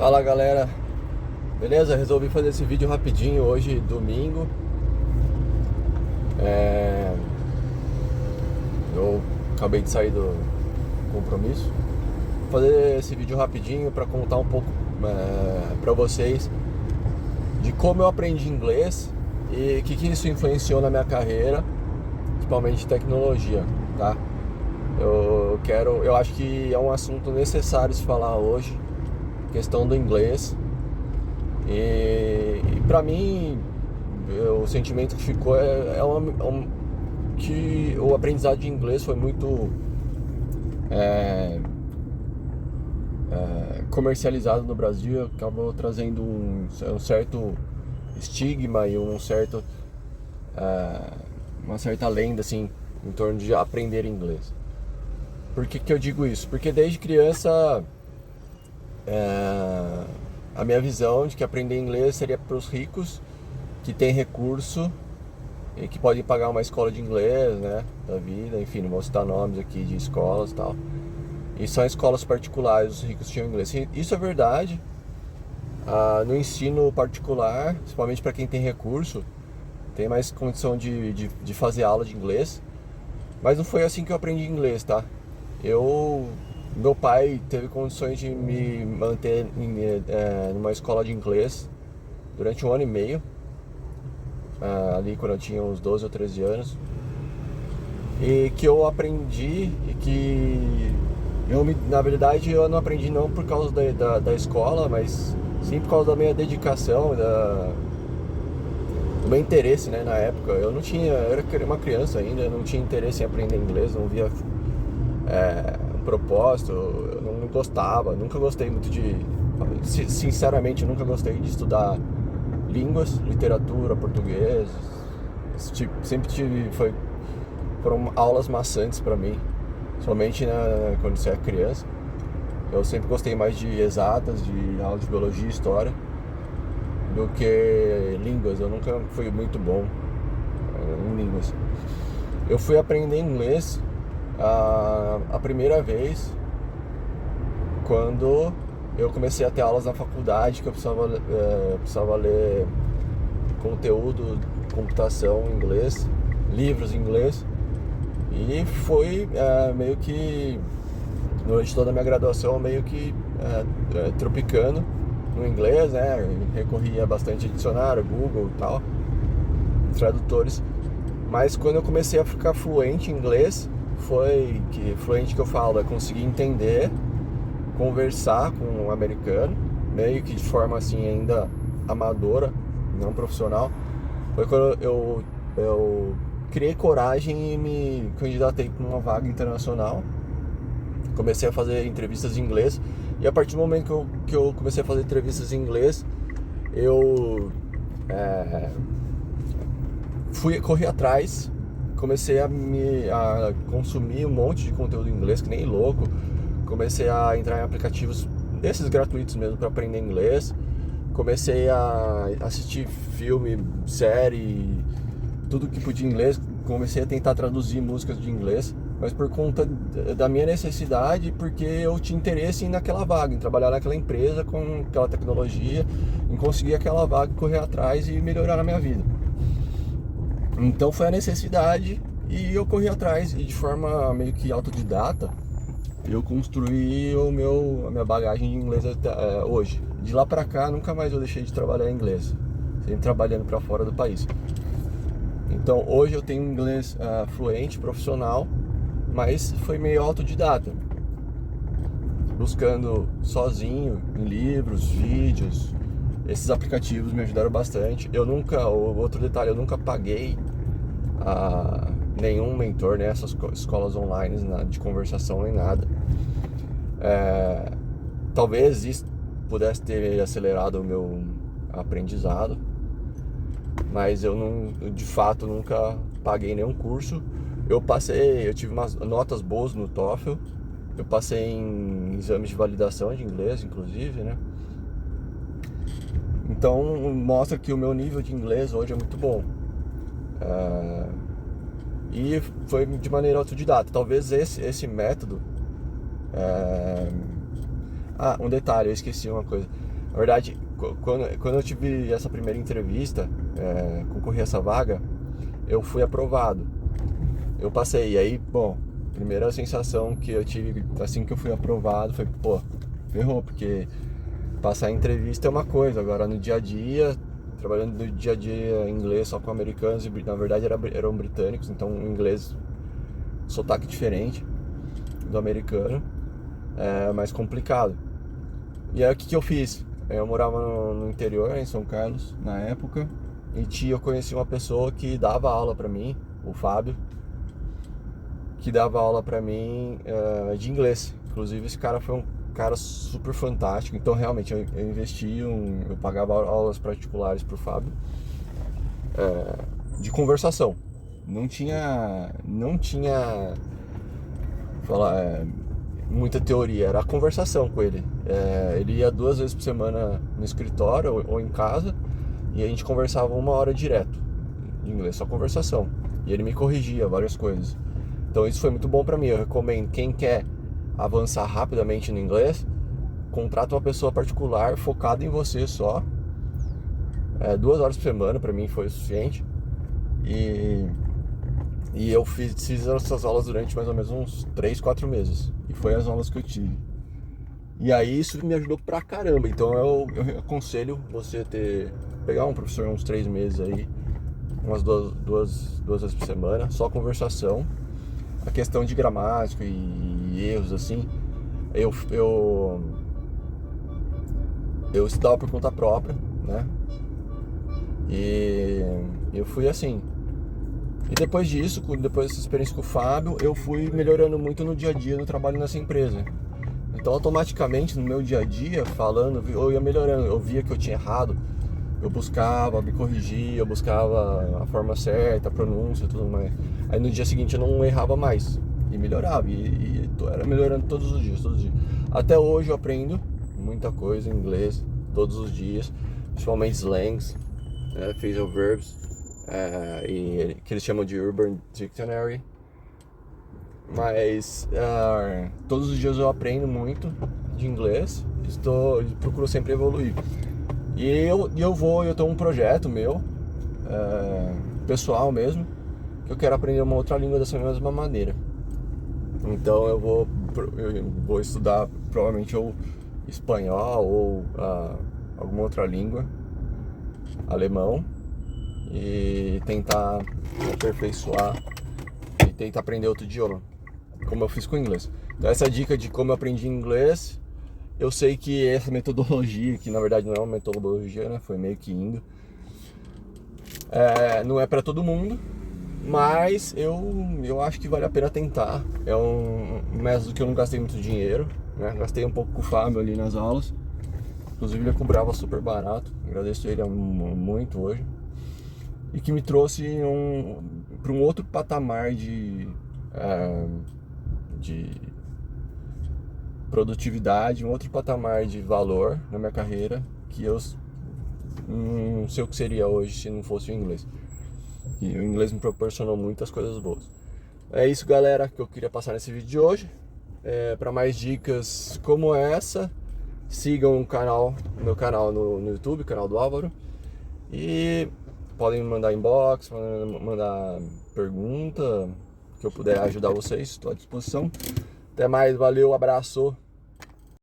Fala galera, beleza? Resolvi fazer esse vídeo rapidinho hoje, domingo. É, Eu acabei de sair do compromisso. Vou fazer esse vídeo rapidinho para contar um pouco para vocês de como eu aprendi inglês e o que isso influenciou na minha carreira, principalmente tecnologia, tá? Eu acho que é um assunto necessário se falar hoje, questão do inglês. E para mim, o sentimento que ficou que o aprendizado de inglês foi muito comercializado no Brasil, acabou trazendo um certo estigma e uma certa lenda assim em torno de aprender inglês. Por que eu digo isso? Porque desde criança a minha visão de que aprender inglês seria para os ricos que têm recurso e que podem pagar uma escola de inglês, né, da vida, enfim, não vou citar nomes aqui de escolas e tal. E são escolas particulares, os ricos tinham inglês. Isso é verdade. No ensino particular, principalmente para quem tem recurso, tem mais condição de fazer aula de inglês. Mas não foi assim que eu aprendi inglês, tá? Meu pai teve condições de me manter numa escola de inglês durante 1 ano e meio, ali quando eu tinha uns 12 ou 13 anos. E que eu aprendi e que na verdade eu não aprendi não por causa da escola, mas sim por causa da minha dedicação, do meu interesse, né, na época. Eu era uma criança ainda, eu não tinha interesse em aprender inglês, não via um propósito, eu não gostava, nunca gostei muito sinceramente, eu nunca gostei de estudar línguas, literatura, português, foram aulas maçantes para mim, somente quando você é criança. Eu sempre gostei mais de exatas, de aula de biologia e história, do que línguas. Eu nunca fui muito bom em línguas. Eu fui aprender inglês a primeira vez quando eu comecei a ter aulas na faculdade, que eu precisava ler conteúdo de computação em inglês, livros em inglês. E foi meio que, durante toda a minha graduação, meio que tropicando no inglês, né? Recorria bastante a dicionário, Google e tal, tradutores. Mas quando eu comecei a ficar fluente em inglês, fluente que eu falo, é conseguir entender, conversar com um americano, meio que de forma assim ainda amadora, não profissional. Foi quando eu criei coragem e me candidatei para uma vaga internacional. Comecei a fazer entrevistas em inglês, e a partir do momento que eu comecei a fazer entrevistas em inglês, eu corri atrás, comecei a consumir um monte de conteúdo em inglês, que nem louco. Comecei a entrar em aplicativos desses gratuitos mesmo para aprender inglês. Comecei a assistir filme, série, tudo que podia em inglês. Comecei a tentar traduzir músicas de inglês, mas por conta da minha necessidade, porque eu tinha interesse naquela vaga, em trabalhar naquela empresa com aquela tecnologia, em conseguir aquela vaga, correr atrás e melhorar a minha vida. Então foi a necessidade e eu corri atrás, e de forma meio que autodidata eu construí a minha bagagem de inglês até hoje. De lá pra cá nunca mais eu deixei de trabalhar em inglês, sempre trabalhando para fora do país. Então hoje eu tenho inglês fluente, profissional, mas foi meio autodidata, buscando sozinho em livros, vídeos. Esses aplicativos me ajudaram bastante. Outro detalhe, eu nunca paguei nenhum mentor, né, essas escolas online de conversação nem nada. Talvez isso pudesse ter acelerado o meu aprendizado, mas de fato nunca paguei nenhum curso. Eu tive umas notas boas no TOEFL, eu passei em exames de validação de inglês, inclusive, né? Então mostra que o meu nível de inglês hoje é muito bom. E foi de maneira autodidata. Talvez esse método... um detalhe, eu esqueci uma coisa. Na verdade, quando eu tive essa primeira entrevista, concorri a essa vaga, eu fui aprovado. Eu passei, e aí, bom, primeira sensação que eu tive assim que eu fui aprovado foi, pô, ferrou, porque passar a entrevista é uma coisa, agora no dia a dia, trabalhando no dia a dia em inglês só com americanos, e na verdade eram britânicos, então o inglês, sotaque diferente do americano, é mais complicado. E aí o que eu fiz? Eu morava no interior, em São Carlos, na época, e eu conheci uma pessoa que dava aula pra mim, o Fábio, que dava aula pra mim de inglês. Inclusive esse cara foi um cara super fantástico, então realmente eu investi, eu pagava aulas particulares pro Fábio, de conversação. Não tinha falar, muita teoria, era a conversação com ele. Ele ia 2 vezes por semana no escritório ou em casa, e a gente conversava 1 hora direto em inglês, só conversação. E ele me corrigia várias coisas. Então isso foi muito bom pra mim. Eu recomendo, quem quer avançar rapidamente no inglês, contrata uma pessoa particular focada em você só. 2 horas por semana pra mim foi o suficiente. E eu fiz essas aulas durante mais ou menos uns 3, 4 meses. E foi as aulas que eu tive. E aí isso me ajudou pra caramba. Então eu aconselho você pegar um professor uns 3 meses aí, umas duas vezes por semana, só conversação. A questão de gramática e erros assim, eu estudava por conta própria, né? E eu fui assim. E depois disso, depois dessa experiência com o Fábio, eu fui melhorando muito no dia a dia do trabalho nessa empresa. Então automaticamente no meu dia a dia, falando, eu ia melhorando. Eu via que eu tinha errado, eu buscava, me corrigia, eu buscava a forma certa, a pronúncia e tudo mais. Aí no dia seguinte eu não errava mais e melhorava, e era melhorando todos os dias, todos os dias. Até hoje eu aprendo muita coisa em inglês, todos os dias, principalmente slangs, phrasal verbs, que eles chamam de Urban Dictionary. Mas todos os dias eu aprendo muito de inglês, procuro sempre evoluir. E eu tenho um projeto meu, pessoal mesmo, que eu quero aprender uma outra língua dessa mesma maneira. Então eu vou estudar provavelmente ou espanhol ou alguma outra língua, alemão, e tentar aperfeiçoar e tentar aprender outro idioma, como eu fiz com o inglês. Então essa dica de como eu aprendi inglês, eu sei que essa metodologia, que na verdade não é uma metodologia, né, foi meio que indo, não é para todo mundo, mas eu acho que vale a pena tentar. É um método que eu não gastei muito dinheiro, né? Gastei um pouco com o Fábio ali nas aulas, inclusive ele cobrava super barato, agradeço ele muito hoje, e que me trouxe para um outro patamar de produtividade, um outro patamar de valor na minha carreira, que eu não sei o que seria hoje se não fosse o inglês. E o inglês me proporcionou muitas coisas boas. É isso, galera, que eu queria passar nesse vídeo de hoje. Para mais dicas como essa, sigam meu canal no YouTube, canal do Álvaro. E podem me mandar inbox, mandar pergunta, que eu puder ajudar vocês, estou à disposição. Até mais, valeu, abraço.